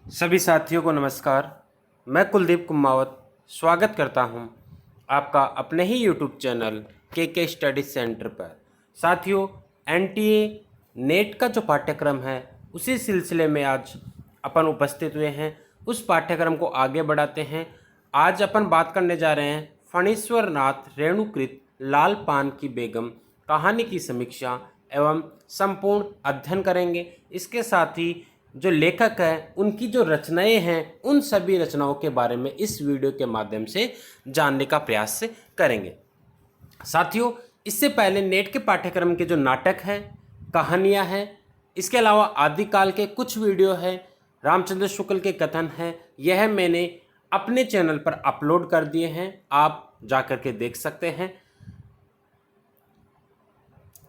सभी साथियों को नमस्कार। मैं कुलदीप कुमावत स्वागत करता हूं आपका अपने ही यूट्यूब चैनल के स्टडी सेंटर पर। साथियों, एनटीए नेट का जो पाठ्यक्रम है उसी सिलसिले में आज अपन उपस्थित हुए हैं। उस पाठ्यक्रम को आगे बढ़ाते हैं। आज अपन बात करने जा रहे हैं फणीश्वर नाथ रेणुकृत लाल पान की बेगम कहानी की समीक्षा एवं संपूर्ण अध्ययन करेंगे। इसके साथ ही जो लेखक हैं उनकी जो रचनाएं हैं उन सभी रचनाओं के बारे में इस वीडियो के माध्यम से जानने का प्रयास करेंगे। साथियों, इससे पहले नेट के पाठ्यक्रम के जो नाटक हैं, कहानियां हैं, इसके अलावा आदिकाल के कुछ वीडियो हैं, रामचंद्र शुक्ल के कथन हैं, यह मैंने अपने चैनल पर अपलोड कर दिए हैं। आप जाकर के देख सकते हैं।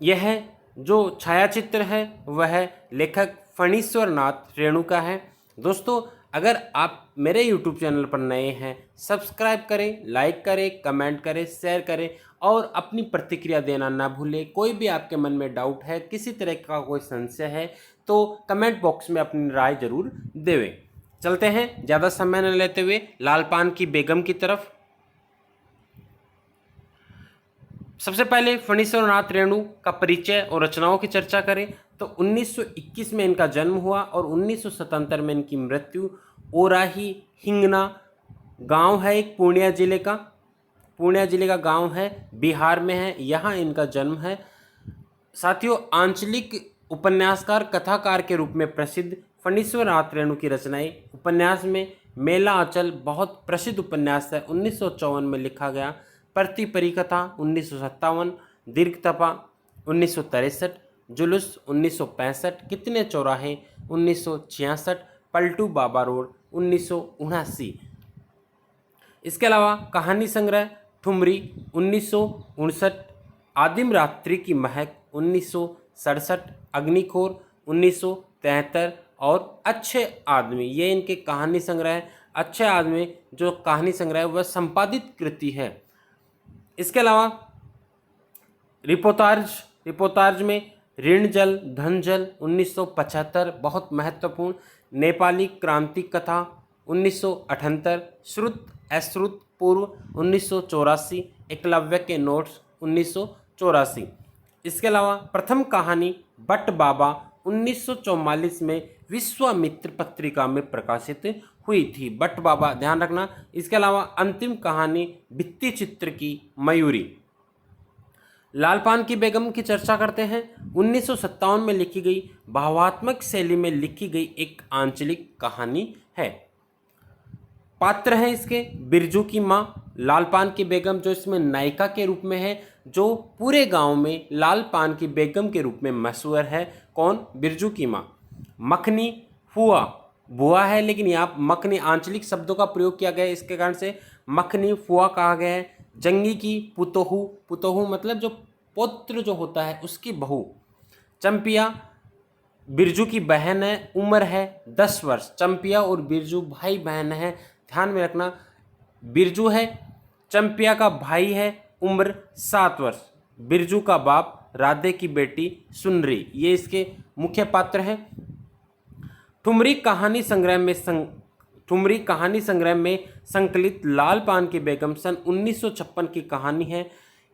यह जो छायाचित्र है वह लेखक फणीश्वर नाथ रेणु का है। दोस्तों, अगर आप मेरे YouTube चैनल पर नए हैं, सब्सक्राइब करें, लाइक करें, कमेंट करें, शेयर करें और अपनी प्रतिक्रिया देना ना भूलें। कोई भी आपके मन में डाउट है, किसी तरह का कोई संशय है तो कमेंट बॉक्स में अपनी राय जरूर देवें। चलते हैं ज़्यादा समय न लेते हुए लाल पान की बेगम की तरफ। सबसे पहले फणीश्वर नाथ रेणु का परिचय और रचनाओं की चर्चा करें तो 1921 में इनका जन्म हुआ और 1977 में इनकी मृत्यु। ओराही हिंगना गांव है, एक पूर्णिया जिले का गांव है, बिहार में है, यहाँ इनका जन्म है। साथियों, आंचलिक उपन्यासकार कथाकार के रूप में प्रसिद्ध फणीश्वर नाथ रेणु की रचनाएं उपन्यास में मेला आंचल बहुत प्रसिद्ध उपन्यास है, 1954 में लिखा गया। प्रति परिकथा 1957, दीर्घतपा 1963, जुलूस 1965, कितने चौराहे 1966, पलटू बाबा रोड 1979। इसके अलावा कहानी संग्रह ठुमरी 1959, आदिम रात्रि की महक 1967, अग्निखोर 1973 और अच्छे आदमी, ये इनके कहानी संग्रह है। अच्छे आदमी जो कहानी संग्रह है वह संपादित कृति है। इसके अलावा रिपोर्ताज में ऋण जल धन जल 1975 बहुत महत्वपूर्ण, नेपाली क्रांति कथा 1978, श्रुत अश्रुत पूर्व 1984, एकलव्य के नोट्स 1984। इसके अलावा प्रथम कहानी बट बाबा 1944 में विश्वामित्र पत्रिका में प्रकाशित हुई थी। बट बाबा ध्यान रखना। इसके अलावा अंतिम कहानी भित्ति चित्र की मयूरी। लाल पान की बेगम की चर्चा करते हैं। 1957 में लिखी गई भावात्मक शैली में लिखी गई एक आंचलिक कहानी है। पात्र हैं इसके बिरजू की माँ लाल पान की बेगम, जो इसमें नायिका के रूप में है, जो पूरे गांव में लाल पान की बेगम के रूप में मशहूर है। कौन? बिरजू की माँ। मखनी फुआ बुआ है, लेकिन यहाँ मखनी आंचलिक शब्दों का प्रयोग किया गया है, इसके कारण से मखनी फुआ कहा गया है। जंगी की पुतोहू मतलब जो पुत्र जो होता है उसकी बहू। चंपिया बिरजू की बहन है, उम्र है 10 वर्ष। चंपिया और बिरजू भाई बहन है, ध्यान में रखना। बिरजू है, चंपिया का भाई है, उम्र 7 वर्ष। बिरजू का बाप राधे की बेटी सुनरी, ये इसके मुख्य पात्र हैं। ठुमरी कहानी संग्रह में संकलित लाल पान की बेगम सन 1956 की कहानी है।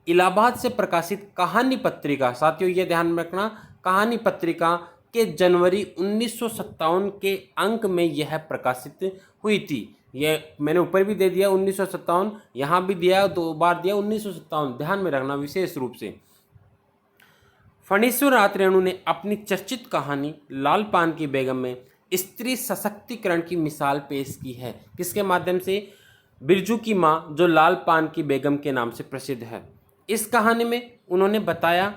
इलाहाबाद से प्रकाशित कहानी पत्रिका, साथियों ये ध्यान में रखना, कहानी पत्रिका के जनवरी 1957 के अंक में यह प्रकाशित हुई थी। यह मैंने ऊपर भी दे दिया 1957, यहाँ भी दिया, 2 बार दिया 1957, ध्यान में रखना विशेष रूप से। फणीश्वर नाथ रेणु ने अपनी चर्चित कहानी लाल पान की बेगम में स्त्री सशक्तिकरण की मिसाल पेश की है। किसके माध्यम से? बिरजू की माँ जो लाल पान की बेगम के नाम से प्रसिद्ध है। इस कहानी में उन्होंने बताया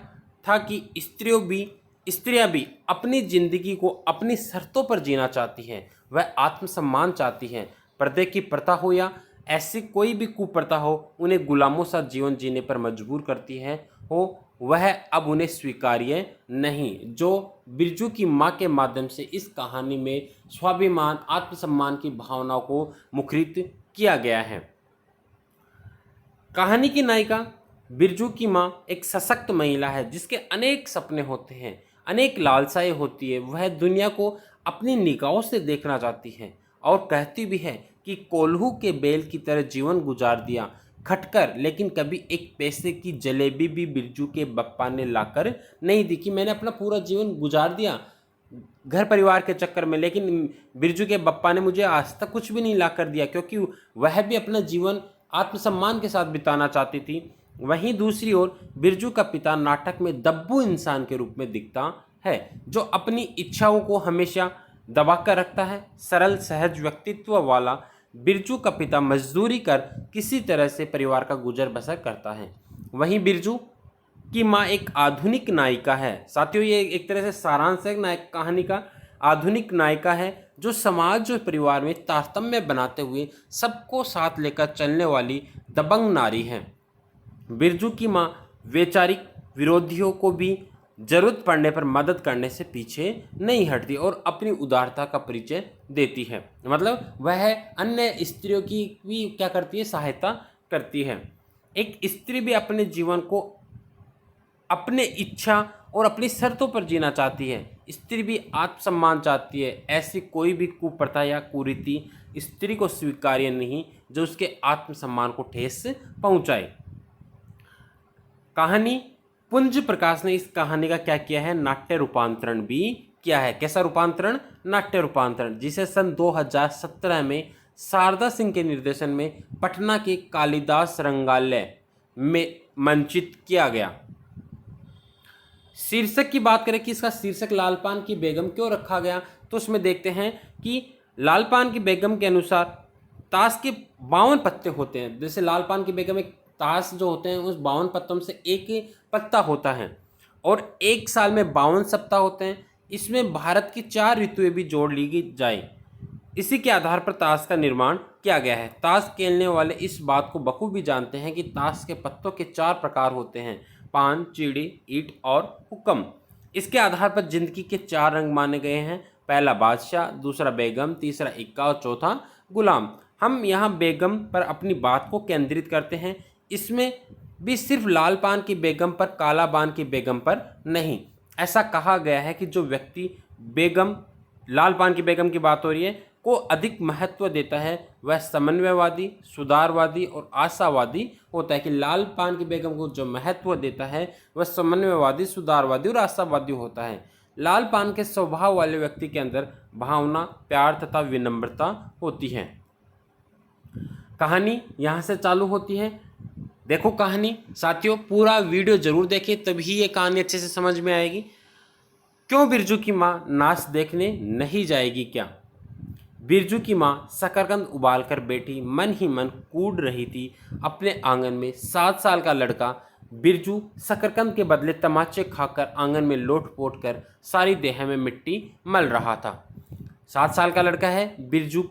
था कि स्त्रियां भी अपनी जिंदगी को अपनी शर्तों पर जीना चाहती हैं, वह आत्मसम्मान चाहती हैं। पर्दे की प्रथा हो या ऐसी कोई भी कुप्रथा हो, उन्हें गुलामों सा जीवन जीने पर मजबूर करती है वह अब उन्हें स्वीकार्य नहीं। जो बिरजू की माँ के माध्यम से इस कहानी में स्वाभिमान आत्मसम्मान की भावनाओं को मुखरित किया गया है। कहानी की नायिका बिरजू की माँ एक सशक्त महिला है जिसके अनेक सपने होते हैं, अनेक लालसाएं होती है। वह दुनिया को अपनी निगाहों से देखना चाहती है। और कहती भी है कि कोल्हू के बैल की तरह जीवन गुजार दिया, खटकर, लेकिन कभी एक पैसे की जलेबी भी बिरजू के बप्पा ने लाकर नहीं दी। कि मैंने अपना पूरा जीवन गुजार दिया घर परिवार के चक्कर में, लेकिन बिरजू के बप्पा ने मुझे आज तक कुछ भी नहीं ला कर दिया, क्योंकि वह भी अपना जीवन आत्मसम्मान के साथ बिताना चाहती थी। वहीं दूसरी ओर बिरजू का पिता नाटक में दब्बू इंसान के रूप में दिखता है, जो अपनी इच्छाओं को हमेशा दबा कर रखता है। सरल सहज व्यक्तित्व वाला बिरजू का पिता मजदूरी कर किसी तरह से परिवार का गुजर बसर करता है। वहीं बिरजू की माँ एक आधुनिक नायिका है। साथियों, ये एक तरह से सारांश है नायक कहानी का। आधुनिक नायिका है जो समाज और परिवार में तारतम्य बनाते हुए सबको साथ लेकर चलने वाली दबंग नारी है। बिरजू की माँ वैचारिक विरोधियों को भी जरूरत पड़ने पर मदद करने से पीछे नहीं हटती और अपनी उदारता का परिचय देती है। मतलब वह अन्य स्त्रियों की भी क्या करती है, सहायता करती है। एक स्त्री भी अपने जीवन को अपने इच्छा और अपनी शर्तों पर जीना चाहती है। स्त्री भी आत्मसम्मान चाहती है। ऐसी कोई भी कुप्रथा या कुरीति स्त्री को स्वीकार्य नहीं जो उसके आत्मसम्मान को ठेस पहुंचाए। कहानी पुंज प्रकाश ने इस कहानी का क्या किया है, नाट्य रूपांतरण भी किया है। कैसा रूपांतरण? नाट्य रूपांतरण, जिसे सन 2017 में शारदा सिंह के निर्देशन में पटना के कालिदास रंगालय में मंचित किया गया। शीर्षक की बात करें कि इसका शीर्षक लाल पान की बेगम क्यों रखा गया, तो उसमें देखते हैं कि लाल पान की बेगम के अनुसार ताश के 52 पत्ते होते हैं। जैसे लाल पान की बेगम एक ताश जो होते हैं उस 52 पत्तों से एक पत्ता होता है और एक साल में 52 सप्ताह होते हैं। इसमें भारत की 4 ऋतुएं भी जोड़ ली जाए, इसी के आधार पर ताश का निर्माण किया गया है। ताश खेलने वाले इस बात को बखूबी जानते हैं कि ताश के पत्तों के 4 प्रकार होते हैं, पान, चिड़ी, ईंट और हुक्म। इसके आधार पर जिंदगी के 4 रंग माने गए हैं, पहला बादशाह, दूसरा बेगम, तीसरा इक्का और चौथा गुलाम। हम यहाँ बेगम पर अपनी बात को केंद्रित करते हैं। इसमें भी सिर्फ लाल पान की बेगम पर, काला पान की बेगम पर नहीं। ऐसा कहा गया है कि जो व्यक्ति बेगम, लाल पान की बेगम की बात हो रही है, को अधिक महत्व देता है वह समन्वयवादी, सुधारवादी और आशावादी होता है। कि लाल पान की बेगम को जो महत्व देता है वह समन्वयवादी, सुधारवादी और आशावादी होता है। लाल पान के स्वभाव वाले व्यक्ति के अंदर भावना, प्यार तथा विनम्रता होती है। कहानी यहाँ से चालू होती है। देखो कहानी साथियों, पूरा वीडियो जरूर देखें, तभी ये कहानी अच्छे से समझ में आएगी। क्यों बिरजू की माँ नाच देखने नहीं जाएगी क्या? बिरजू की माँ शकरकंद उबालकर बैठी मन ही मन कूद रही थी अपने आंगन में। 7 साल का लड़का बिरजू शकरकंद के बदले तमाचे खाकर आंगन में लोट पोट कर सारी देह में मिट्टी मल रहा था। 7 साल का लड़का है बिरजू,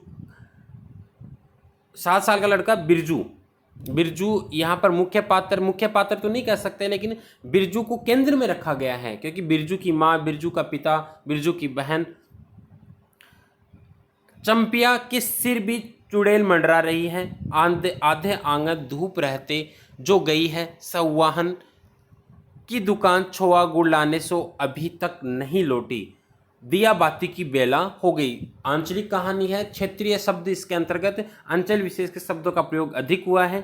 7 साल का लड़का बिरजू। बिरजू यहाँ पर मुख्य पात्र तो नहीं कह सकते, लेकिन बिरजू को केंद्र में रखा गया है क्योंकि बिरजू की माँ, बिरजू का पिता, बिरजू की बहन चंपिया के सिर भी चुड़ैल मंडरा रही है। आधे आंगन धूप रहते जो गई है, सवाहन की दुकान छोआ गुड़ लाने सो अभी तक नहीं लौटी, दिया बाती की बेला हो गई। आंचलिक कहानी है, क्षेत्रीय शब्द इसके अंतर्गत अंचल विशेष के शब्दों का प्रयोग अधिक हुआ है।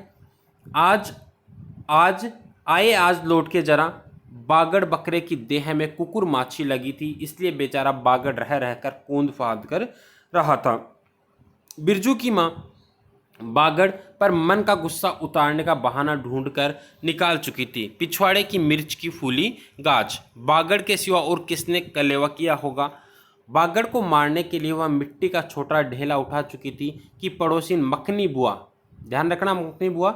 आज लौट के जरा, बागड़ बकरे की देह में कुकुर माछी लगी थी, इसलिए बेचारा बागड़ रह रहकर कूंद फांद कर रहा था। बिरजू की माँ बागड़ पर मन का गुस्सा उतारने का बहाना ढूंढकर निकाल चुकी थी। पिछवाड़े की मिर्च की फूली गाज, बागड़ के सिवा और किसने कलेवा किया होगा? बागड़ को मारने के लिए वह मिट्टी का छोटा ढेला उठा चुकी थी कि पड़ोसी मखनी बुआ, ध्यान रखना मखनी बुआ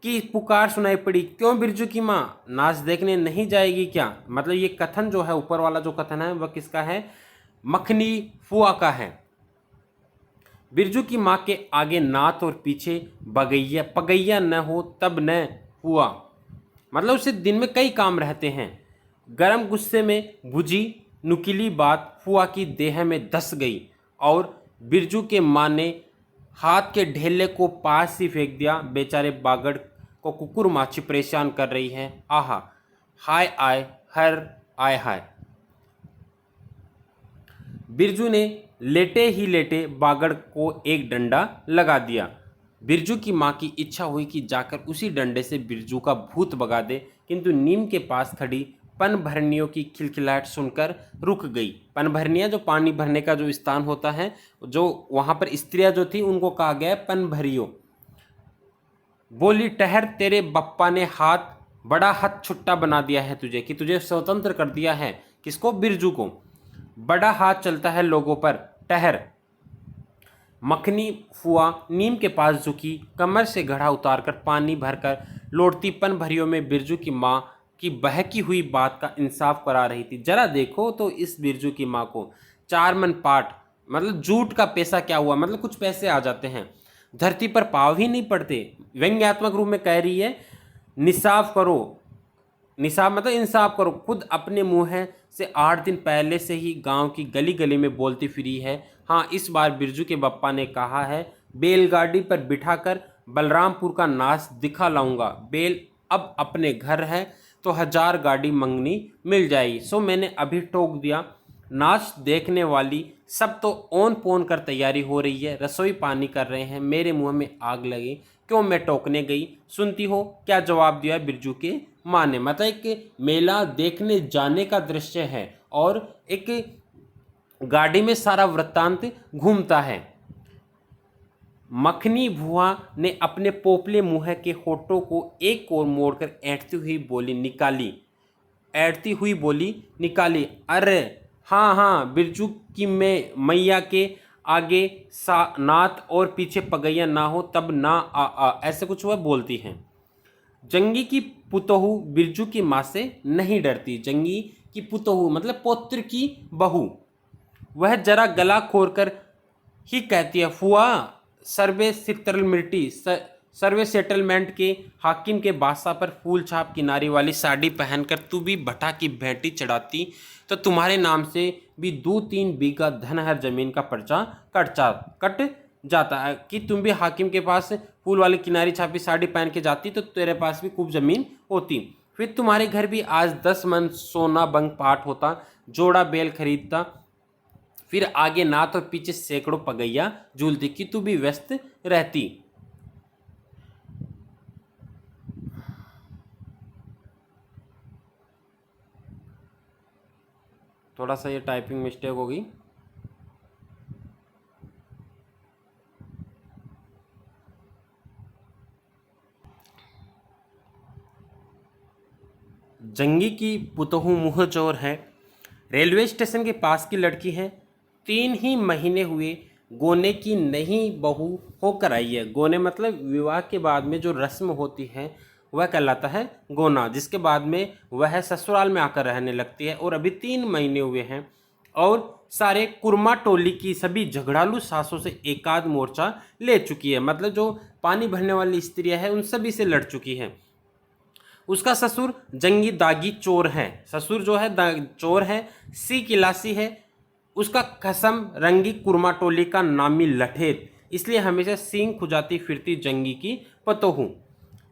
की पुकार सुनाई पड़ी। क्यों बिरजू की माँ नाच देखने नहीं जाएगी क्या? मतलब ये कथन जो है, ऊपर वाला जो कथन है वह किसका है? मखनी फुआ का है। बिरजू की माँ के आगे नात और पीछे पगैया न हो तब न हुआ। मतलब उसे दिन में कई काम रहते हैं। गरम गुस्से में बुझी नुकीली बात फुआ की देह में धस गई और बिरजू के माँ ने हाथ के ढेले को पास ही फेंक दिया। बेचारे बागड़ को कुकुर माछी परेशान कर रही है। आहा, हाय आय हर आय हाय। बिरजू ने लेटे ही लेटे बागड़ को एक डंडा लगा दिया। बिरजू की माँ की इच्छा हुई कि जाकर उसी डंडे से बिरजू का भूत भगा दे, किंतु नीम के पास खड़ी पनभरनियों की खिलखिलाहट सुनकर रुक गई। पनभरनियाँ जो पानी भरने का जो स्थान होता है, जो वहाँ पर स्त्रियाँ जो थी उनको कहा गया है पनभरियों। बोली, ठहर, तेरे बप्पा ने बड़ा हाथ छुट्टा बना दिया है तुझे, कि तुझे स्वतंत्र कर दिया है। किसको? बिरजू को। बड़ा हाथ चलता है लोगों पर, ठहर। मखनी फुआ नीम के पास झुकी, कमर से घड़ा उतारकर पानी भरकर लौटती पनभरियों में बिरजू की माँ की बहकी हुई बात का इंसाफ करा रही थी। जरा देखो तो इस बिरजू की माँ को, 4 मन पाठ, मतलब जूट का पैसा क्या हुआ, मतलब कुछ पैसे आ जाते हैं, धरती पर पाव ही नहीं पड़ते। व्यंग्यात्मक रूप में कह रही है, निसाफ करो, निसाफ मतलब इंसाफ करो। खुद अपने मुंह है से 8 दिन पहले से ही गांव की गली गली में बोलती फिरी है। हाँ, इस बार बिरजू के बप्पा ने कहा है, बैलगाड़ी पर बिठाकर बलरामपुर का नाच दिखा लाऊंगा। बैल अब अपने घर है तो 1000 गाड़ी मंगनी मिल जाएगी। सो मैंने अभी टोक दिया। नाच देखने वाली सब तो ओन पोन कर तैयारी हो रही है, रसोई पानी कर रहे हैं, मेरे मुंह में आग लगी, क्यों मैं टोकने गई? सुनती हो क्या जवाब दिया बिरजू के माँ ने। मतलब एक मेला देखने जाने का दृश्य है और एक गाड़ी में सारा वृत्तांत घूमता है। मखनी भुआ ने अपने पोपले मुंह के होठों को एक ओर मोड़कर ऐंठती हुई बोली, निकाली। ऐंठती हुई बोली, निकाली। अरे हाँ हाँ, बिरजू की मैया के आगे नाथ और पीछे पगैया ना हो तब ना आ, ऐसे कुछ वह बोलती हैं। जंगी की पुतोहू बिरजू की माँ से नहीं डरती। जंगी की पुतोहू मतलब पौत्र की बहू, वह जरा गला खोलकर ही कहती है, फुआ, सर्वे सेटलमेंट के हाकिम के बादशाह पर फूल छाप किनारी वाली साड़ी पहनकर तू भी भट्टा की भेंटी चढ़ाती तो तुम्हारे नाम से भी 2-3 बीघा धनहर जमीन का पर्चा कट जाता है। कि तुम भी हाकिम के पास फूल वाली किनारी छापी साड़ी पहन के जाती तो तेरे पास भी खूब जमीन होती। फिर तुम्हारे घर भी आज 10 मन सोना बंग पाठ होता, जोड़ा बैल खरीदता, फिर आगे नाथ और पीछे सैकड़ों पगैया झूलती, कि तू भी व्यस्त रहती। थोड़ा सा ये टाइपिंग मिस्टेक होगी। जंगी की पुतहू मुँह चोर है, रेलवे स्टेशन के पास की लड़की है, 3 ही महीने हुए गोने की नई बहू होकर आई है। गोने मतलब विवाह के बाद में जो रस्म होती है वह कहलाता है गोना, जिसके बाद में वह ससुराल में आकर रहने लगती है। और अभी 3 महीने हुए हैं और सारे कुरमा टोली की सभी झगड़ालू सासों से एकाध मोर्चा ले चुकी है। मतलब जो पानी भरने वाली स्त्रियां हैं उन सभी से लड़ चुकी है। उसका ससुर जंगी दागी चोर है, ससुर जो है चोर है, सी किलासी है। उसका खसम रंगी कुरमा टोली का नामी लठेर, इसलिए हमेशा सींग खुजाती फिरती जंगी की पतोहू।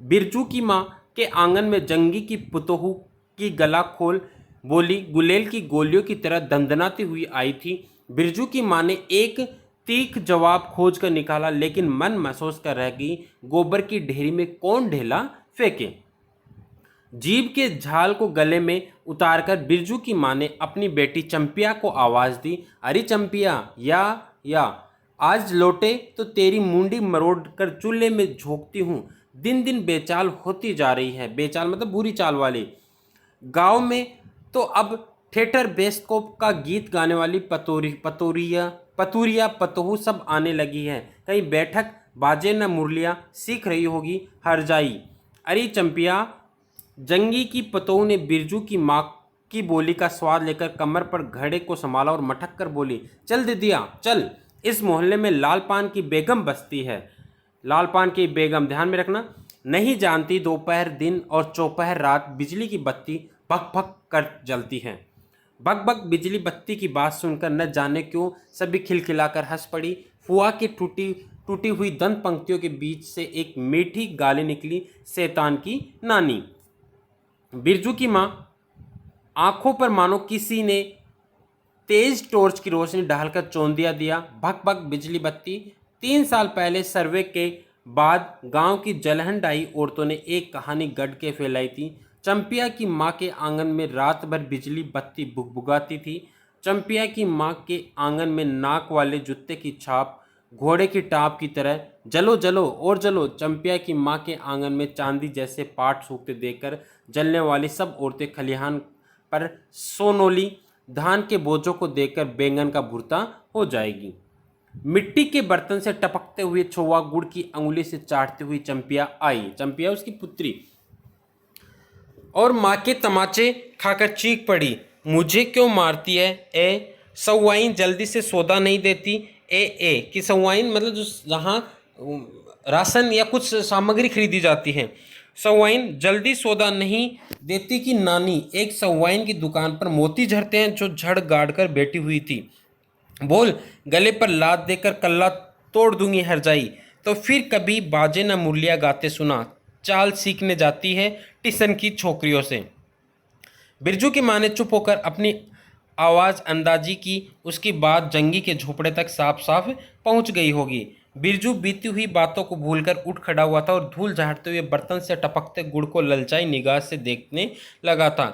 बिरजू की माँ के आंगन में जंगी की पतोहू की गला खोल बोली गुलेल की गोलियों की तरह दंदनाती हुई आई थी। बिरजू की माँ ने एक तीख जवाब खोज कर निकाला, लेकिन मन महसूस कर रह गई, गोबर की ढेरी में कौन ढेला फेंके। जीभ के झाल को गले में उतारकर बिरजू की माँ ने अपनी बेटी चंपिया को आवाज दी, अरे चंपिया, या आज लौटे तो तेरी मुंडी मरोड़ कर चूल्हे में झोंकती हूँ। दिन दिन बेचाल होती जा रही है। बेचाल मतलब बुरी चाल वाली। गांव में तो अब थिएटर बेस्कोप का गीत गाने वाली पतूरिया पतोहू सब आने लगी है। कहीं बैठक बाजे न मुरलियाँ सीख रही होगी हरजाई। अरे चंपिया, जंगी की पतोहू ने बिरजू की माँ की बोली का स्वाद लेकर कमर पर घड़े को संभाला और मटक कर बोली, चल दीदिया चल, इस मोहल्ले में लालपान की बेगम बसती है। लालपान की बेगम, ध्यान में रखना, नहीं जानती दोपहर दिन और चौपहर रात बिजली की बत्ती भक भक कर जलती है। भक भक बिजली बत्ती की बात सुनकर न जाने क्यों सभी खिलखिलाकर हंस पड़ी। फुआ की टूटी हुई दंत पंक्तियों के बीच से एक मीठी गाली निकली, शैतान की नानी। बिरजू की माँ आंखों पर मानो किसी ने तेज टॉर्च की रोशनी डालकर चौंधिया दिया, भक भक बिजली बत्ती। 3 साल पहले सर्वे के बाद गांव की जलहनडाई औरतों ने एक कहानी गढ़ के फैलाई थी। चंपिया की माँ के आंगन में रात भर बिजली बत्ती भुगभुगाती थी। चंपिया की माँ के आंगन में नाक वाले जूते की छाप घोड़े की टाप की तरह जलो जलो और जलो। चंपिया की माँ के आंगन में चांदी जैसे पाट सूखते देखकर जलने वाली सब औरतें खलिहान पर सोनोली धान के बोझों को देखकर बैंगन का भुर्ता हो जाएगी। मिट्टी के बर्तन से टपकते हुए छोवा गुड़ की अंगुली से चाटती हुई चंपिया आई। चंपिया उसकी पुत्री, और माँ के तमाचे खाकर चीख पड़ी, मुझे क्यों मारती है? ए सौवाइन जल्दी से सौदा नहीं देती। ए कि सौवाइन मतलब जो जहाँ राशन या कुछ सामग्री खरीदी जाती है। सौवाइन जल्दी सौदा नहीं देती कि नानी। एक सौवाइन की दुकान पर मोती झरते हैं जो झड़ गाड़ कर बैठी हुई थी। बोल, गले पर लात देकर कल्ला तोड़ दूंगी हरजाई। तो फिर कभी बाजे न मुरलिया गाते सुना, चाल सीखने जाती है टिसन की छोकरियों से। बिरजू की माँ ने चुप होकर अपनी आवाज़ अंदाजी की। उसकी बात जंगी के झोपड़े तक साफ साफ पहुंच गई होगी। बिरजू बीती हुई बातों को भूलकर उठ खड़ा हुआ था और धूल झाड़ते हुए बर्तन से टपकते गुड़ को ललचाई निगाह से देखने लगा था।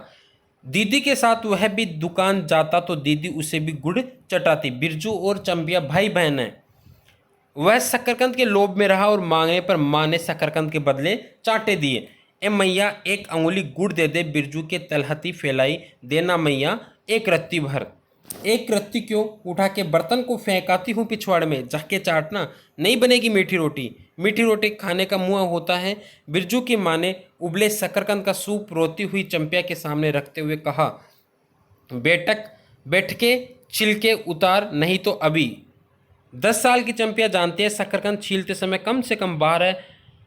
दीदी के साथ वह भी दुकान जाता तो दीदी उसे भी गुड़ चटाती। बिरजू और चंपिया भाई बहन है। वह शकरकंद के लोभ में रहा और मांगने पर माँ ने शकरकंद के बदले चांटे दिए। ए मैया, एक अंगुली गुड़ दे दे। बिरजू के तलहती फैलाई। देना मैया, एक रत्ती भर। एक रत्ती क्यों? उठा के बर्तन को फेंकाती हूँ पिछवाड़ में, जाके चाटना, नहीं बनेगी मीठी रोटी। मीठी रोटी खाने का मुँह होता है। बिरजू की माँ ने उबले शकरकंद का सूप रोती हुई चंपिया के सामने रखते हुए कहा, बैठ के छिलके उतार, नहीं तो अभी। 10 साल की चंपिया जानती है शकरकंद छीलते समय कम से कम 12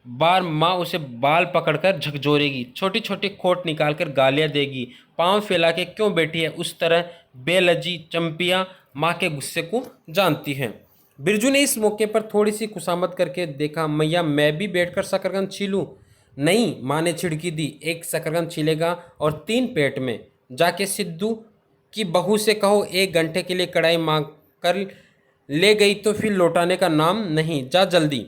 बार माँ उसे बाल पकड़कर झकझोरेगी, छोटी छोटी खोट निकालकर गालियाँ देगी। पाँव फैला के क्यों बैठी है उस तरह बेलजी? चंपिया माँ के गुस्से को जानती है। बिरजू ने इस मौके पर थोड़ी सी खुशामद करके देखा, मैया मैं भी बैठकर शकरकंद छीलूं? नहीं, माँ ने छिड़की दी। एक शकरकंद छीलेगा और 3 पेट में। जाके सिद्धू की बहू से कहो 1 घंटे के लिए कढ़ाई मांग कर ले गई तो फिर लौटाने का नाम नहीं। जा जल्दी।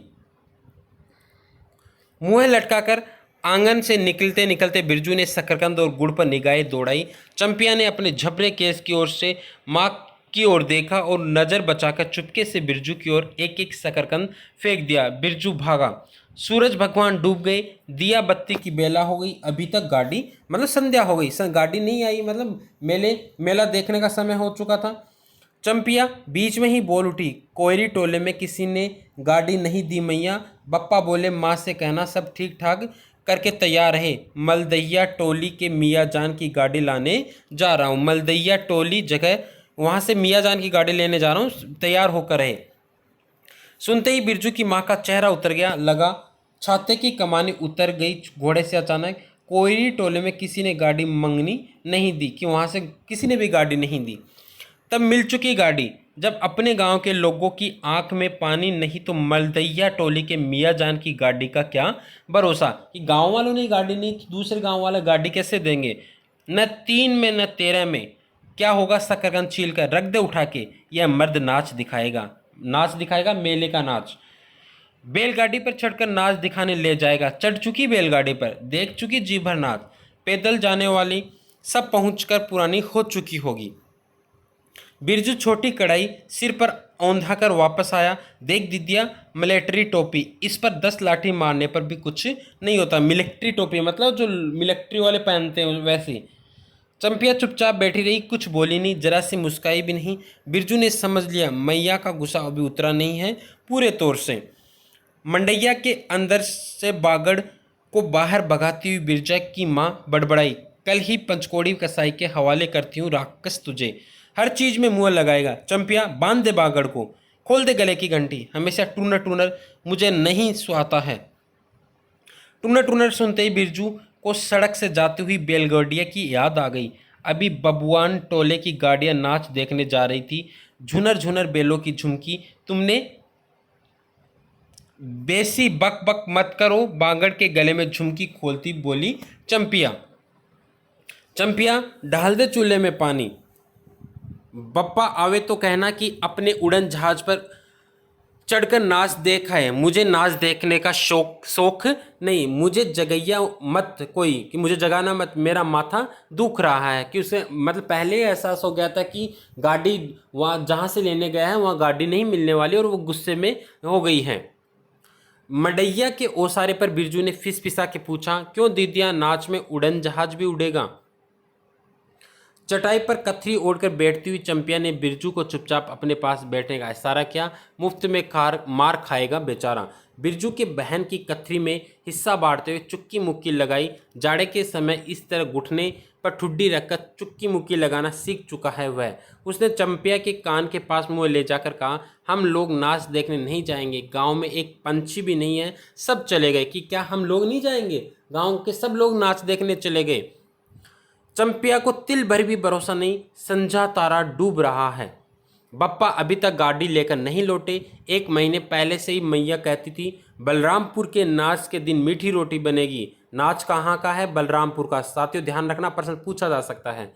मुंह लटकाकर आंगन से निकलते निकलते बिरजू ने शकरकंद और गुड़ पर निगाहें दौड़ाई। चंपिया ने अपने झबरे केस की ओर से माँ की ओर देखा और नज़र बचाकर चुपके से बिरजू की ओर एक एक शकरकंद फेंक दिया। बिरजू भागा। सूरज भगवान डूब गए। दिया बत्ती की बेला हो गई। अभी तक गाड़ी मतलब संध्या हो गई, गाड़ी नहीं आई, मतलब मेला देखने का समय हो चुका था। चंपिया बीच में ही बोल उठी, कोयरी टोले में किसी ने गाड़ी नहीं दी मैया। बप्पा बोले माँ से कहना सब ठीक ठाक करके तैयार रहे। मलदैया टोली के मियाँ जान की गाड़ी लाने जा रहा हूँ। मलदैया टोली जगह, वहाँ से मियाँ जान की गाड़ी लेने जा रहा हूँ, तैयार होकर रहे। सुनते ही बिरजू की माँ का चेहरा उतर गया। लगा छाते की कमानी उतर गई घोड़े से अचानक। कोयरी टोले में किसी ने गाड़ी मंगनी नहीं दी कि वहाँ से किसी ने भी गाड़ी नहीं दी। तब मिल चुकी गाड़ी। जब अपने गांव के लोगों की आंख में पानी नहीं तो मलदैया टोली के मियाँ जान की गाड़ी का क्या भरोसा कि गांव वालों ने गाड़ी नहीं, दूसरे गांव वाले गाड़ी कैसे देंगे? न 3 में न 13 में। क्या होगा? शकरकंद छील कर रख दे उठा के। यह मर्द नाच दिखाएगा मेले का नाच। बैलगाड़ी पर चढ़कर नाच दिखाने ले जाएगा। चढ़ चुकी बैलगाड़ी पर, देख चुकी जी भर नाच। पैदल जाने वाली सब पहुंचकर पुरानी हो चुकी होगी। बिरजू छोटी कढ़ाई सिर पर औंधा कर वापस आया। देख दीदिया, मिलिट्री टोपी, इस पर 10 लाठी मारने पर भी कुछ नहीं होता। मिलिट्री टोपी मतलब जो मिलिट्री वाले पहनते हैं वैसी। चंपिया चुपचाप बैठी रही, कुछ बोली नहीं, जरा सी मुस्काई भी नहीं। बिरजू ने समझ लिया मैया का गुस्सा अभी उतरा नहीं है पूरे तौर से। मंडैया के अंदर से बागड़ को बाहर भगाती हुई बिरजा की माँ बड़बड़ाई, कल ही पंचकोड़ी कसाई के हवाले करती हूँ राक्षस तुझे, हर चीज में मुँह लगाएगा। चंपिया बांध दे बागड़ को, खोल दे गले की घंटी, हमेशा टूनर टूनर मुझे नहीं सुहाता है। टूनर टूनर सुनते ही बिरजू को सड़क से जाती हुई बैलगाड़ियाँ की याद आ गई। अभी बबुआन टोले की गाड़ियाँ नाच देखने जा रही थी। झुनर झुनर बैलों की झुमकी, तुमने बेसी बक बक मत करो। बागड़ के गले में झुमकी खोलती बोली चंपिया। चंपिया ढाल दे चूल्हे में पानी। बप्पा आवे तो कहना कि अपने उड़न जहाज पर चढ़कर नाच देखा है, मुझे नाच देखने का शौक नहीं, मुझे जगैया मत कोई, कि मुझे जगाना मत, मेरा माथा दुख रहा है। कि उसे मतलब पहले ही एहसास हो गया था कि गाड़ी वहाँ जहाँ से लेने गया है वहाँ गाड़ी नहीं मिलने वाली, और वो गुस्से में हो गई है। मडैया के ओसारे पर बिरजू ने फिसफिसा के पूछा, क्यों दीदिया, नाच में उड़न जहाज भी उड़ेगा? चटाई पर कथरी ओढ़कर बैठती हुई चंपिया ने बिरजू को चुपचाप अपने पास बैठने का इशारा किया। मुफ्त में मार खाएगा बेचारा। बिरजू के बहन की कथरी में हिस्सा बांटते हुए चुक्की मुक्की लगाई। जाड़े के समय इस तरह घुटने पर ठुड्डी रखकर चुक्की मुक्की लगाना सीख चुका है वह। उसने चंपिया के कान के पास मुँह ले जाकर कहा, हम लोग नाच देखने नहीं जाएंगे, गांव में एक पंछी भी नहीं है, सब चले गए। कि क्या हम लोग नहीं जाएंगे? गांव के सब लोग नाच देखने चले गए। चंपिया को तिल भर भी भरोसा नहीं, संझा तारा डूब रहा है, बप्पा अभी तक गाड़ी लेकर नहीं लौटे। 1 महीने पहले से ही मैया कहती थी, बलरामपुर के नाच के दिन मीठी रोटी बनेगी। नाच कहाँ का है? बलरामपुर का। साथियों ध्यान रखना, प्रश्न पूछा जा सकता है।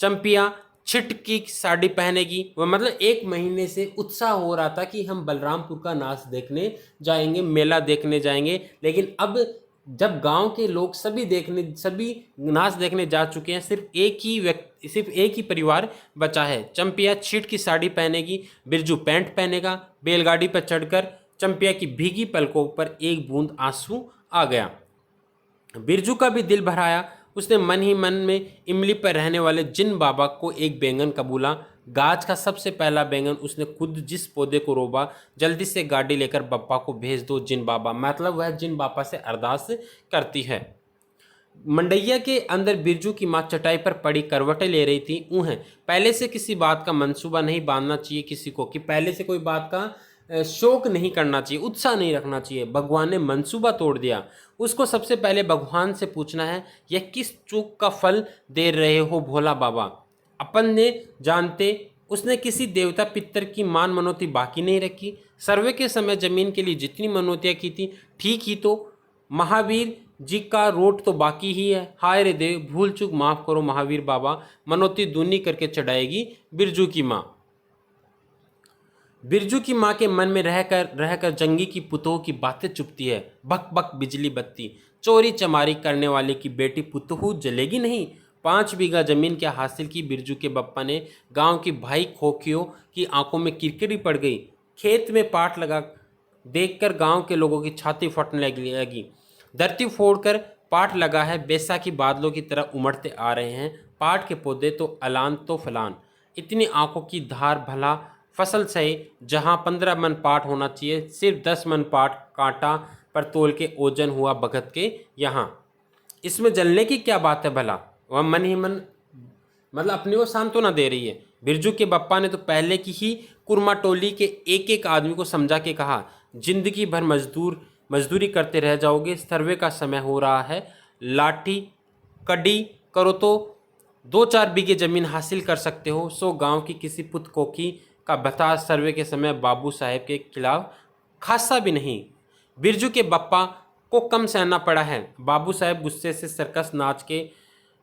चंपिया छिट की साड़ी पहनेगी, वह मतलब 1 महीने से उत्साह हो रहा था कि हम बलरामपुर का नाच देखने जाएंगे, मेला देखने जाएंगे। लेकिन अब जब गांव के लोग सभी नाच देखने जा चुके हैं, सिर्फ एक ही परिवार बचा है। चंपिया छीट की साड़ी पहनेगी, बिरजू पैंट पहनेगा। बैलगाड़ी पर चढ़कर चंपिया की भीगी पलकों पर एक बूंद आंसू आ गया। बिरजू का भी दिल भर आया। उसने मन ही मन में इमली पर रहने वाले जिन बाबा को एक बैंगन कबूला। गाज का सबसे पहला बैंगन उसने खुद जिस पौधे को रोबा, जल्दी से गाड़ी लेकर बप्पा को भेज दो जिन बाबा, मतलब वह जिन बाबा से अरदास करती है। मंडैया के अंदर बिरजू की माँ चटाई पर पड़ी करवटें ले रही थी। ऊँ पहले से किसी बात का मंसूबा नहीं बांधना चाहिए किसी को, कि पहले से कोई बात का शौक नहीं करना चाहिए, उत्साह नहीं रखना चाहिए। भगवान ने मंसूबा तोड़ दिया। उसको सबसे पहले भगवान से पूछना है, यह किस चूक का फल दे रहे हो भोला बाबा? अपन ने जानते उसने किसी देवता पितर की मान मनौती बाकी नहीं रखी। सर्वे के समय जमीन के लिए जितनी मनौतियाँ की थी, ठीक ही तो महावीर जी का रोट तो बाकी ही है। हाय रे देव, भूल चूक माफ करो महावीर बाबा, मनौती दूनी करके चढ़ाएगी बिरजू की माँ। बिरजू की माँ के मन में रहकर जंगी की पुतोह की बातें चुपती है। बक बक बिजली बत्ती, चोरी चमारी करने वाले की बेटी पुतोह जलेगी नहीं। 5 बीघा जमीन क्या हासिल की बिरजू के बप्पा ने। गांव की भाई खोखियों की आंखों में किरकिरी पड़ गई। खेत में पाट लगा देखकर गांव के लोगों की छाती फटने लगी। धरती फोड़कर पाट लगा है, बैसाखी बादलों की तरह उमड़ते आ रहे हैं। पाट के पौधे तो अलान तो फलान, इतनी आंखों की धार भला फसल सही। जहां 15 मन पाट होना चाहिए, सिर्फ 10 मन पाट कांटा पर तोल के ओजन हुआ भगत के यहाँ। इसमें जलने की क्या बात है भला? वह मन ही मन मतलब अपने को सांत्वना दे रही है। बिरजू के बप्पा ने तो पहले की ही कुरमा टोली के एक एक आदमी को समझा के कहा, जिंदगी भर मजदूरी करते रह जाओगे, सर्वे का समय हो रहा है, लाठी कड़ी करो तो 2-4 बीघे जमीन हासिल कर सकते हो। सो गांव की किसी पुत कोखी का भत्ता सर्वे के समय बाबू साहेब के खिलाफ खासा भी नहीं। बिरजू के बप्पा को कम सहना पड़ा है। बाबू साहेब गुस्से से सर्कस नाच के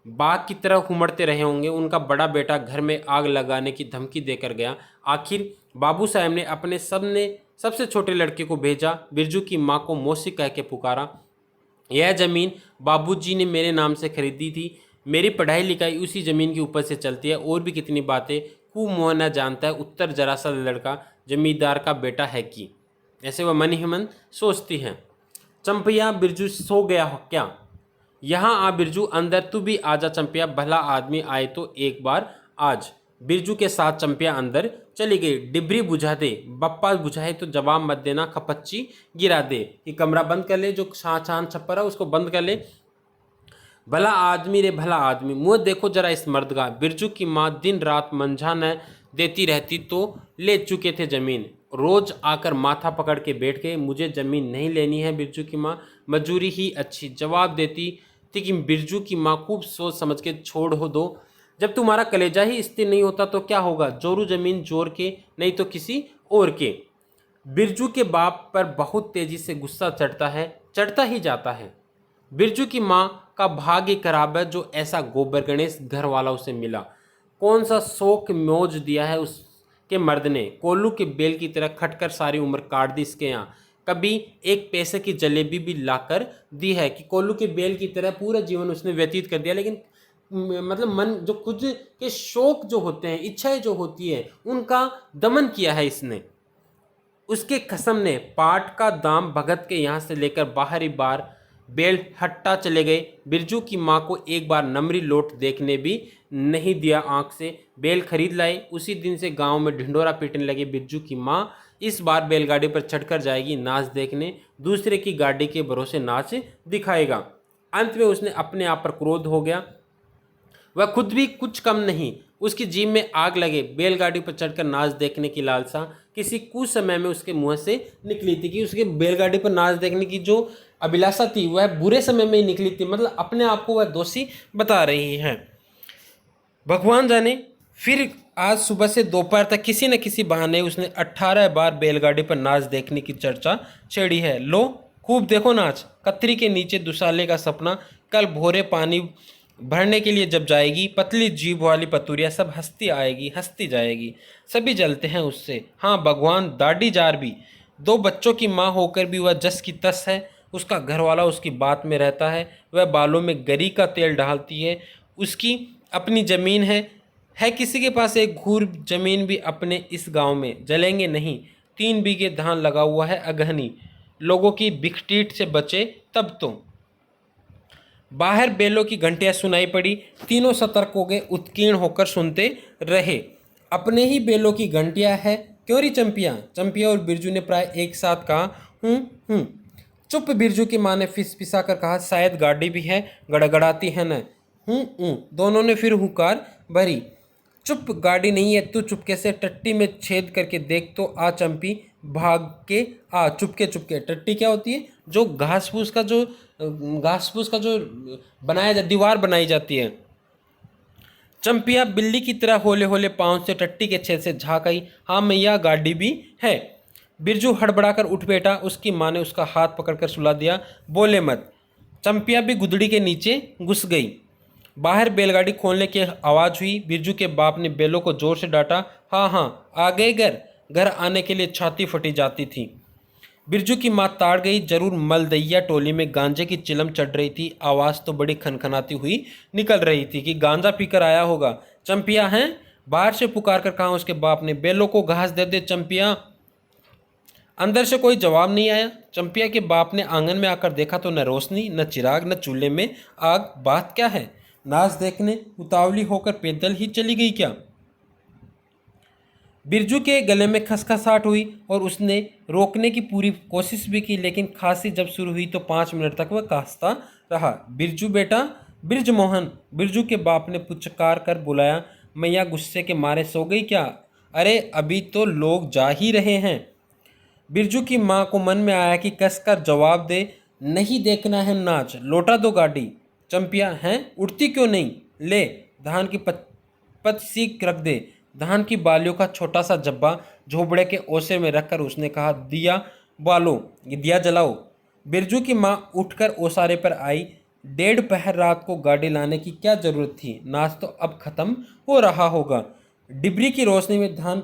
बाघ की तरह उमड़ते रहे होंगे। उनका बड़ा बेटा घर में आग लगाने की धमकी देकर गया। आखिर बाबू साहेब ने अपने सबसे छोटे लड़के को भेजा। बिरजू की माँ को मौसी कह के पुकारा, यह ज़मीन बाबूजी ने मेरे नाम से खरीदी थी, मेरी पढ़ाई लिखाई उसी ज़मीन के ऊपर से चलती है। और भी कितनी बातें खूब मोहना जानता है, उत्तर जरा सा लड़का जमींदार का बेटा है कि। ऐसे वह मन ही मन सोचती हैं। चंपिया, बिरजू सो गया हो क्या? यहाँ आ बिरजू, अंदर तू भी आजा चंपिया, भला आदमी आए तो एक बार आज। बिरजू के साथ चंपिया अंदर चली गई। डिबरी बुझा दे, बप्पा बुझाए तो जवाब मत देना, खपच्ची गिरा दे। ये कमरा बंद कर ले, जो छान छप्पर है उसको बंद कर ले। भला आदमी रे भला आदमी, मुँह देखो जरा इस मर्द का। बिरजू की माँ दिन रात मंझा न देती रहती तो ले चुके थे जमीन। रोज आकर माथा पकड़ के बैठ गए, मुझे जमीन नहीं लेनी है। बिरजू की माँ मजूरी ही अच्छी, जवाब देती थी कि बिरजू की माँ खूब सोच समझ के छोड़ हो दो। जब तुम्हारा कलेजा ही स्थिर नहीं होता तो क्या होगा? जोरू जमीन जोर के, नहीं तो किसी और के। बिरजू के बाप पर बहुत तेजी से गुस्सा चढ़ता ही जाता है। बिरजू की माँ का भाग्य खराब है जो ऐसा गोबर गणेश घर वाला उसे मिला। कौन सा शौक मौज दिया है उसके मर्द ने, कोल्लू के बेल की तरह खटकर सारी उम्र काट दी इसके यहाँ। कभी एक पैसे की जलेबी भी लाकर दी है, कि कोल्लू के बेल की तरह पूरा जीवन उसने व्यतीत कर दिया, लेकिन मतलब मन जो खुद के शौक जो होते हैं, इच्छाएं जो होती है, उनका दमन किया है इसने। उसके कसम ने पाट का दाम भगत के यहाँ से लेकर बाहरी बार बेल हट्टा चले गए। बिरजू की माँ को एक बार नमरी लोट देखने भी नहीं दिया आंख से। बेल खरीद लाए। उसी दिन से गांव में ढिंडोरा पीटने लगे। बिरजू की माँ इस बार बैलगाड़ी पर चढ़कर जाएगी नाच देखने, दूसरे की गाड़ी के भरोसे नाच दिखाएगा। अंत में उसने अपने आप पर क्रोध हो गया। वह खुद भी कुछ कम नहीं, उसकी जीभ में आग लगे। बैलगाड़ी पर चढ़कर नाच देखने की लालसा किसी कुछ समय में उसके मुंह से निकली थी, कि उसके बैलगाड़ी पर नाच देखने की जो अभिलाषा थी वह बुरे समय में ही निकली थी, मतलब अपने आप को वह दोषी बता रही है। भगवान जाने फिर आज सुबह से दोपहर तक किसी न किसी बहाने उसने 18 बार बैलगाड़ी पर नाच देखने की चर्चा छेड़ी है। लो खूब देखो नाच, कतरी के नीचे दुसाले का सपना, कल भोरे पानी भरने के लिए जब जाएगी, पतली जीभ वाली पतुरिया सब हंसती आएगी हंसती जाएगी, सभी जलते हैं उससे। हाँ भगवान, दाढ़ी जार भी, 2 बच्चों की माँ होकर भी वह जस की तस है। उसका घरवाला उसकी बात में रहता है, वह बालों में गरी का तेल डालती है। उसकी अपनी ज़मीन है किसी के पास एक घूर ज़मीन भी अपने इस गांव में जलेंगे नहीं। 3 बीघे धान लगा हुआ है अगहनी, लोगों की बिखटीट से बचे तब तो। बाहर बेलों की घंटियां सुनाई पड़ी। तीनों सतर्क हो गए, उत्कीर्ण होकर सुनते रहे। अपने ही बेलों की घंटियां है क्यों री चंपिया? चंपिया और बिरजू ने प्राय एक साथ कहा, हूँ। चुप, बिरजू की माँ ने फिसफिसा कर कहा, शायद गाड़ी भी है, गड़गड़ाती है न। हूँ। दोनों ने फिर हुकार भरी। चुप, गाड़ी नहीं है, तू चुपके से टट्टी में छेद करके देख तो आ चंपी, भाग के आ चुपके चुपके। टट्टी क्या होती है? जो घास फूस का जो बनाया जा दीवार बनाई जाती है। चंपिया बिल्ली की तरह होले होले पाँव से टट्टी के छेद से झाँक आई। हाँ मैया, गाड़ी भी है। बिरजू हड़बड़ाकर उठ बैठा। उसकी माँ ने उसका हाथ पकड़कर सुला दिया। बोले मत। चंपिया भी गुदड़ी के नीचे घुस गई। बाहर बैलगाड़ी खोलने की आवाज़ हुई। बिरजू के बाप ने बैलों को जोर से डांटा। हाँ, आ गए घर आने के लिए छाती फटी जाती थी। बिरजू की माँ ताड़ गई। जरूर मलदैया टोली में गांजे की चिलम चढ़ रही थी। आवाज़ तो बड़ी खनखनाती हुई निकल रही थी कि गांजा पीकर आया होगा। चंपिया हैं? बाहर से पुकार कर कहा उसके बाप ने। बैलों को घास दे दे चंपिया। अंदर से कोई जवाब नहीं आया। चंपिया के बाप ने आंगन में आकर देखा तो न रोशनी, न चिराग, न चूल्हे में आग। बात क्या है? नाच देखने उतावली होकर पैदल ही चली गई क्या? बिरजू के गले में खसखसाहट हुई और उसने रोकने की पूरी कोशिश भी की, लेकिन खांसी जब शुरू हुई तो 5 मिनट तक वह कांसता रहा। बिरजू बेटा, बिरजमोहन, बिरजू के बाप ने पुचकार कर बुलाया। मैया गुस्से के मारे सो गई क्या? अरे अभी तो लोग जा ही रहे हैं। बिरजू की माँ को मन में आया कि कसकर जवाब दे, नहीं देखना है नाच, लौटा दो गाड़ी। चंपिया हैं? उठती क्यों नहीं? ले, धान की पत सीख रख दे। धान की बालियों का छोटा सा जब्बा झोपड़े के ओसे में रखकर उसने कहा, दिया बालो, ये दिया जलाओ। बिरजू की माँ उठकर ओसारे पर आई। 1:30 पहर रात को गाड़ी लाने की क्या जरूरत थी? नाच तो अब खत्म हो रहा होगा। डिबरी की रोशनी में धान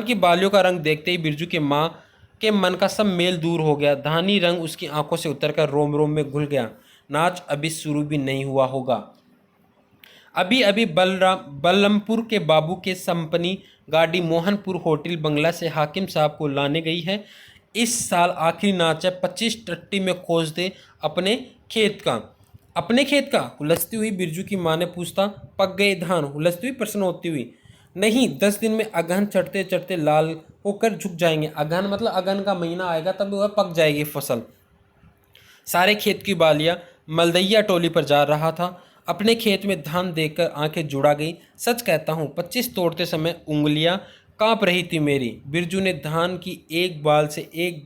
की बालियों का रंग देखते ही बिरजू के माँ के मन का सब मेल दूर हो गया। धानी रंग उसकी आंखों से उतरकर रोम रोम में घुल गया। नाच अभी शुरू भी नहीं हुआ होगा। अभी अभी बलरामपुर के बाबू के संपनी गाड़ी मोहनपुर होटल बंगला से हाकिम साहब को लाने गई है। इस साल आखिरी नाच है। 25 टट्टी में खोज दे अपने खेत का। अपने खेत का? हुलसती हुई बिरजू की माँ ने पूछता। पक गए धान? हुलसती हुई प्रश्न होती हुई। नहीं, 10 दिन में अगहन चढ़ते चढ़ते लाल होकर झुक जाएंगे। अगहन मतलब अगहन का महीना आएगा तब वह पक जाएगी फसल। सारे खेत की बालियां मलदैया टोली पर जा रहा था। अपने खेत में धान देखकर आंखें जुड़ा गई। सच कहता हूँ, 25 तोड़ते समय उंगलियां कांप रही थी मेरी। बिरजू ने धान की एक बाल से एक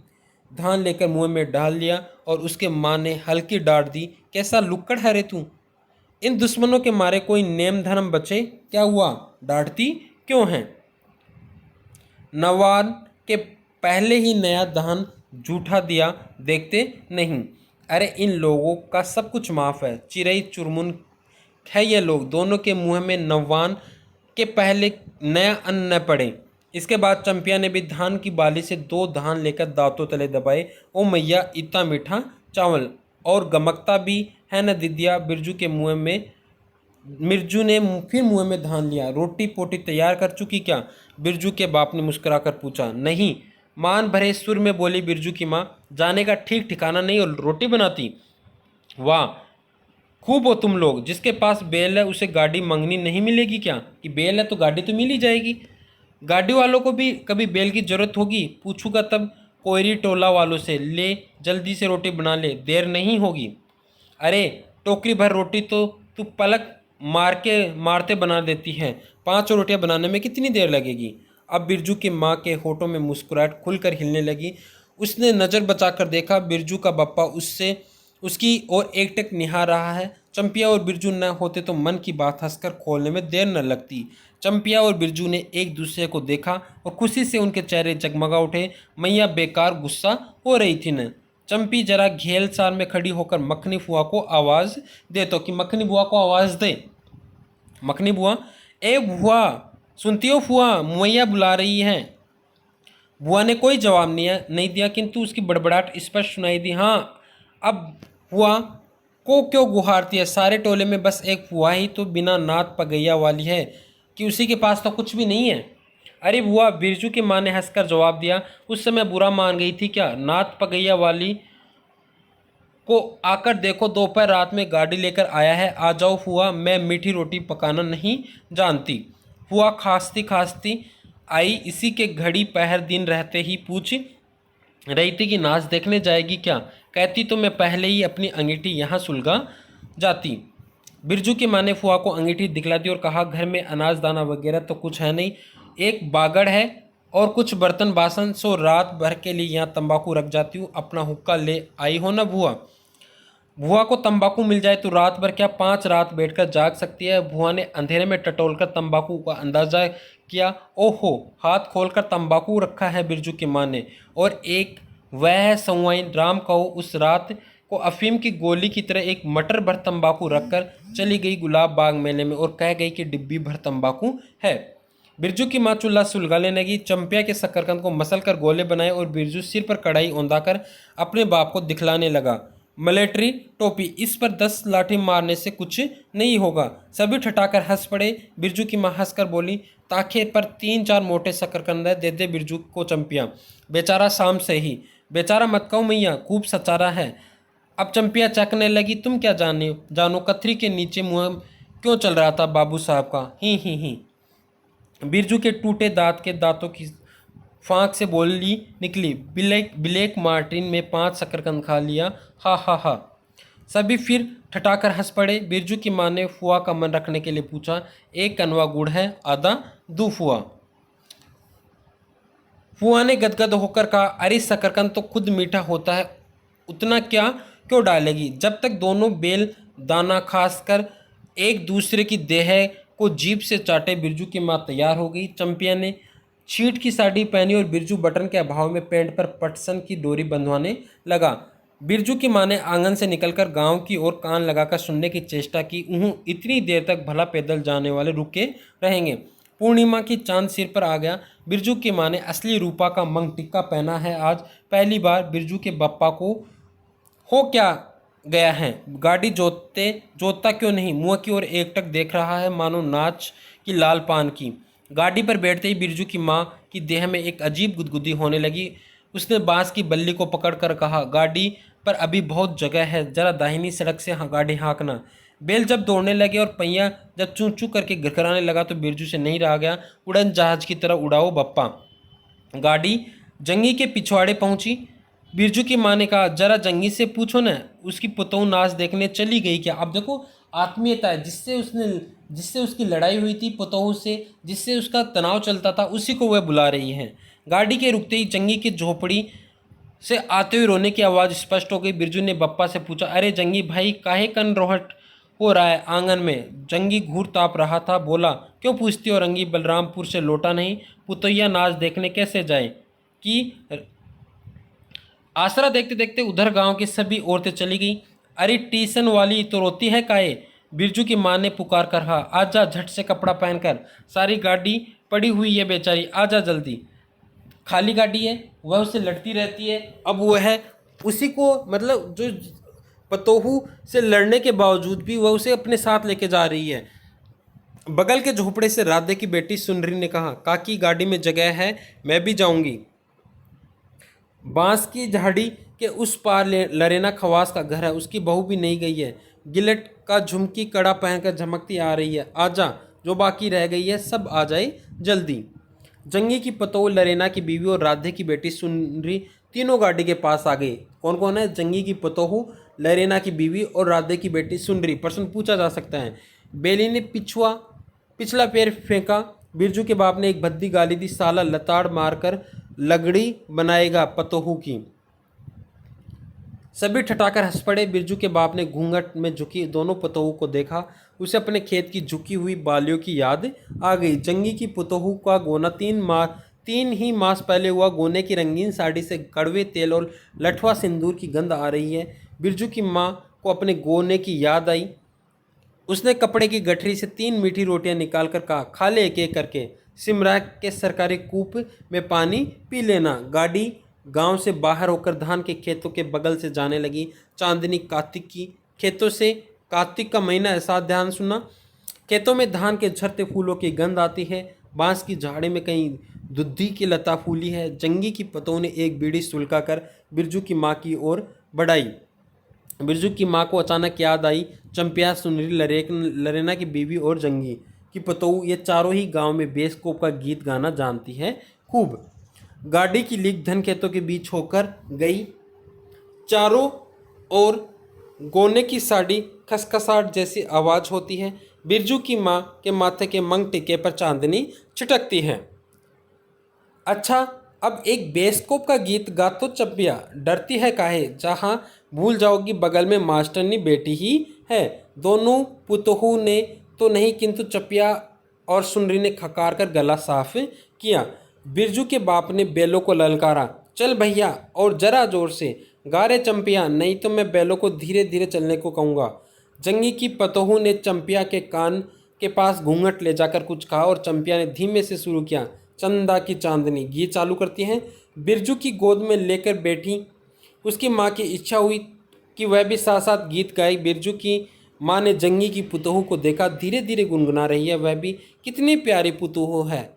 धान लेकर मुंह में डाल लिया और उसके माँ ने हल्की डांट दी। कैसा लुक्कड़ है रे तू? इन दुश्मनों के मारे कोई नेम धर्म बचे? क्या हुआ, डांटती क्यों हैं? नवान के पहले ही नया धान जूठा दिया, देखते नहीं? अरे इन लोगों का सब कुछ माफ़ है। चिरई चुरमुन है ये लोग, दोनों के मुंह में नवान के पहले नया अन्न न पड़े। इसके बाद चंपिया ने भी धान की बाली से 2 धान लेकर दांतों तले दबाए। ओ मैया, इतना मीठा चावल और गमकता भी है न दिदिया। बिरजू के मुंह में मिर्जू ने फिर मुंह में धान लिया। रोटी पोटी तैयार कर चुकी क्या? बिरजू के बाप ने मुस्कुराकर पूछा। नहीं, मान भरे सुर में बोली बिरजू की माँ। जाने का ठीक ठिकाना नहीं और रोटी बनाती? वाह, खूब हो तुम लोग। जिसके पास बैल है उसे गाड़ी मंगनी नहीं मिलेगी क्या? कि बैल है तो गाड़ी तो मिल ही जाएगी। गाड़ी वालों को भी कभी बैल की जरूरत होगी? पूछूंगा तब कोयरी टोला वालों से। ले जल्दी से रोटी बना ले, देर नहीं होगी। अरे टोकरी भर रोटी तो तू पलक मारते बना देती है। 5 रोटियां बनाने में कितनी देर लगेगी? अब बिरजू की माँ के होठों में मुस्कुराहट खुलकर हिलने लगी। उसने नज़र बचाकर देखा, बिरजू का बप्पा उसकी ओर एकटक निहार रहा है। चंपिया और बिरजू न होते तो मन की बात हंसकर खोलने में देर न लगती। चंपिया और बिरजू ने एक दूसरे को देखा और खुशी से उनके चेहरे जगमगा उठे। मैया बेकार गुस्सा हो रही थी न। चंपी जरा घेल सार में खड़ी होकर मखनी फुआ को आवाज़ दे, तो कि मखनी बुआ को आवाज़ दे। मखनी बुआ, ए बुआ सुनती हो? फुआ मैया बुला रही हैं। बुआ ने कोई जवाब नहीं दिया, किंतु उसकी बड़बड़ाहट स्पष्ट सुनाई दी। हाँ, अब फुआ को क्यों गुहारती है? सारे टोले में बस एक फुआ ही तो बिना नात पगैया वाली है, कि उसी के पास तो कुछ भी नहीं है। अरे बुआ, बिरजू की माँ ने हंसकर जवाब दिया। उस समय बुरा मान गई थी क्या? नात पगैया वाली को आकर देखो, दोपहर रात में गाड़ी लेकर आया है। आ जाओ फुआ, मैं मीठी रोटी पकाना नहीं जानती। फुआ खांसती खांसती आई। इसी के घड़ी पहर दिन रहते ही पूछ रही थी कि नाच देखने जाएगी क्या? कहती तो मैं पहले ही अपनी अंगीठी यहाँ सुलगा जाती। बिरजू की माँ ने फुआ को अंगीठी दिखला दी और कहा, घर में अनाज दाना वगैरह तो कुछ है नहीं, एक बागड़ है और कुछ बर्तन बासन, सो रात भर के लिए यहाँ तंबाकू रख जाती हूँ। अपना हुक्का ले आई हो ना बुआ? बुआ को तंबाकू मिल जाए तो रात भर क्या 5 रात बैठकर जाग सकती है। बुआ ने अंधेरे में टटोलकर तंबाकू का अंदाजा किया। ओहो, हाथ खोलकर तंबाकू रखा है बिरजू की माँ ने। और एक वह संवाइन राम कहो उस रात को अफीम की गोली की तरह एक मटर भर तंबाकू रखकर चली गई गुलाब बाग मेले में और कह गई कि डिब्बी भर तंबाकू है। बिरजू की माँ चूल्हा सुलगाने लगी। चंपिया के शकरकंद को मसल कर गोले बनाए और बिरजू सिर पर कढ़ाई औंधाकर अपने बाप को दिखलाने लगा। मिलिट्री टोपी, इस पर 10 लाठी मारने से कुछ नहीं होगा। सभी ठठाकर हंस पड़े। बिरजू की माँ हंसकर बोली, ताखे पर 3-4 मोटे शकरकंद दे दे बिरजू को चंपिया, बेचारा शाम से ही। बेचारा मत कहो मैया, खूब सचारा है। अब चंपिया चखने लगी। तुम क्या जानो कथरी के नीचे मुँह क्यों चल रहा था बाबू साहब का? ही। बिरजू के टूटे दांतों की फाँक से बोली निकली, ब्लैक मार्टिन में 5 शकरकंद खा लिया। हा। सभी फिर ठठाकर हंस पड़े। बिरजू की माँ ने फुआ का मन रखने के लिए पूछा, 1 कनवा गुड़ है, आधा दो फुआ? फुआ ने गदगद होकर कहा, अरे शकरकंद तो खुद मीठा होता है, उतना क्यों डालेगी? जब तक दोनों बेल दाना खासकर एक दूसरे की देह को जीभ से चाटे, बिरजू की माँ तैयार हो गई। चंपिया ने छीट की साड़ी पहनी और बिरजू बटन के अभाव में पैंट पर पटसन की डोरी बंधवाने लगा। बिरजू की माँ ने आंगन से निकलकर गांव की ओर कान लगाकर सुनने की चेष्टा की। इतनी देर तक भला पैदल जाने वाले रुके रहेंगे? पूर्णिमा की चांद सिर पर आ गया। बिरजू की माँ ने असली रूपा का मंग टिक्का पहना है आज पहली बार। बिरजू के बप्पा को हो क्या गया है? गाड़ी जोतता क्यों नहीं? मुँह की ओर एकटक देख रहा है मानो नाच की लाल पान की। गाड़ी पर बैठते ही बिरजू की माँ की देह में एक अजीब गुदगुदी होने लगी। उसने बांस की बल्ली को पकड़कर कहा, गाड़ी पर अभी बहुत जगह है, जरा दाहिनी सड़क से गाड़ी हाँकना। बैल जब दौड़ने लगे और पहिया जब चूं चूं करके घरघराने लगा तो बिरजू से नहीं रहा गया। उड़न जहाज की तरह उड़ाओ बप्पा। गाड़ी जंगी के पिछवाड़े पहुंची। बिरजू की माँ ने कहा, जरा जंगी से पूछो न, उसकी पुतहू नाच देखने चली गई क्या? अब देखो आत्मीयता है, जिससे उसकी लड़ाई हुई थी पुतहू से, जिससे उसका तनाव चलता था, उसी को वह बुला रही हैं। गाड़ी के रुकते ही जंगी की झोपड़ी से आते हुए रोने की आवाज़ स्पष्ट हो गई। बिरजू ने बप्पा से पूछा, अरे जंगी भाई, काहे कन रोहट हो रहा है आंगन में? जंगी घूर ताप रहा था। बोला, क्यों पूछती हो रंगी? बलरामपुर से लौटा नहीं, पुतैया नाच देखने कैसे जाए? कि आसरा देखते देखते उधर गांव की सभी औरतें चली गई। अरे टीसन वाली तो रोती है काहे? बिरजू की माँ ने पुकार कर कहा, आजा झट से कपड़ा पहनकर, सारी गाड़ी पड़ी हुई है बेचारी, आजा जल्दी। खाली गाड़ी है, वह उससे लड़ती रहती है। अब वह है उसी को मतलब जो पतोहू से लड़ने के बावजूद भी वह उसे अपने साथ लेके जा रही है। बगल के झोपड़े से राधे की बेटी सुनरी ने कहा, काकी गाड़ी में जगह है, मैं भी जाऊंगी। बांस की झाड़ी के उस पार लरेना खवास का घर है, उसकी बहू भी नहीं गई है, गिलट का झुमकी कड़ा पहनकर झमकती आ रही है। आजा, जो बाकी रह गई है सब आ जाए जल्दी। जंगी की पतोह, लरेना की बीवी और राधे की बेटी सुनरी तीनों गाड़ी के पास आ गई। कौन कौन है? जंगी की पतोह, लरेना की बीवी और राधे की बेटी सुनरी। प्रश्न पूछा जा सकता है। बेली ने पिछला पैर फेंका। बिरजू के बाप ने एक भद्दी गाली दी, साला लताड़ मारकर लगड़ी बनाएगा पतोहू की। सभी ठठाकर हंस पड़े। बिरजू के बाप ने घूंघट में झुकी दोनों पतोहू को देखा। उसे अपने खेत की झुकी हुई बालियों की याद आ गई। जंगी की पतोहू का गोना 3 ही मास पहले हुआ। गोने की रंगीन साड़ी से कड़वे तेल और लठवा सिंदूर की गंध आ रही है। बिरजू की माँ को अपने गोने की याद आई। उसने कपड़े की गठरी से 3 मीठी रोटियां निकाल कर कहा, खा ले एक एक करके, सिमरा के सरकारी कूप में पानी पी लेना। गाड़ी गांव से बाहर होकर धान के खेतों के बगल से जाने लगी। चांदनी कार्तिक की खेतों से, कार्तिक का महीना ऐसा, ध्यान सुना। खेतों में धान के झरते फूलों की गंध आती है। बांस की झाड़ी में कहीं दुद्धि की लता फूली है। जंगी की पतों ने एक बीड़ी सुलगा कर बिरजू की माँ की ओर बढ़ाई। बिरजू की माँ को अचानक याद आई, चंपिया, सुनरी, लरेना की बीवी और जंगी की पतोह, ये चारों ही गांव में बेसकोप का गीत गाना जानती है खूब। गाड़ी की लीक धन खेतों के बीच होकर गई। चारों ओर गोने की साड़ी खसखसाहट जैसी आवाज़ होती है। बिरजू की माँ के माथे के मंग टिके पर चांदनी छिटकती है। अच्छा, अब एक बेस्कोप का गीत गा तो चंपिया, डरती है काहे, जहाँ भूल जाओगी बगल में मास्टरनी बेटी ही है। दोनों पुतोहू ने तो नहीं, किंतु चंपिया और सुनरी ने खकार कर गला साफ किया। बिरजू के बाप ने बैलों को ललकारा, चल भैया और जरा जोर से गा रे चंपिया, नहीं तो मैं बैलों को धीरे धीरे चलने को कहूँगा। जंगी की पतोहू ने चंपिया के कान के पास घूंघट ले जाकर कुछ कहा और चंपिया ने धीमे से शुरू किया, चंदा की चांदनी। गीत चालू करती हैं। बिरजू की गोद में लेकर बैठी उसकी माँ की इच्छा हुई कि वह भी साथ साथ गीत गाए। बिरजू की माँ ने जंगी की पुतोहू को देखा, धीरे धीरे गुनगुना रही है, वह भी कितनी प्यारी पुतोहू है।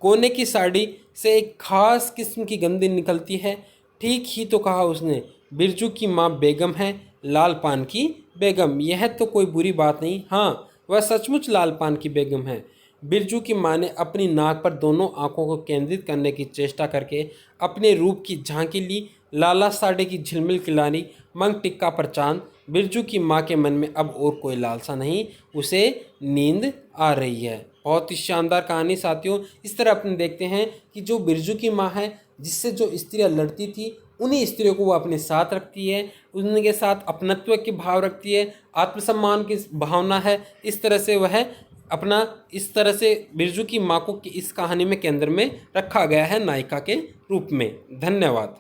कोने की साड़ी से एक खास किस्म की गंधी निकलती है। ठीक ही तो कहा उसने, बिरजू की माँ बेगम है, लाल पान की बेगम। यह तो कोई बुरी बात नहीं, हाँ वह सचमुच लाल पान की बेगम है। बिरजू की माँ ने अपनी नाक पर दोनों आंखों को केंद्रित करने की चेष्टा करके अपने रूप की झांकी ली। लाला साड़ी की झिलमिल किलारी, मंग टिक्का पर चांद। बिरजू की माँ के मन में अब और कोई लालसा नहीं, उसे नींद आ रही है। बहुत ही शानदार कहानी साथियों। इस तरह अपन देखते हैं कि जो बिरजू की माँ है, जिससे जो स्त्रियाँ लड़ती थी, उन्हीं स्त्रियों को वो अपने साथ रखती है, उनके साथ अपनत्व के भाव रखती है, आत्मसम्मान की भावना है। इस तरह से वह अपना, इस तरह से बिरजू की माँ को इस कहानी में केंद्र में रखा गया है नायिका के रूप में। धन्यवाद।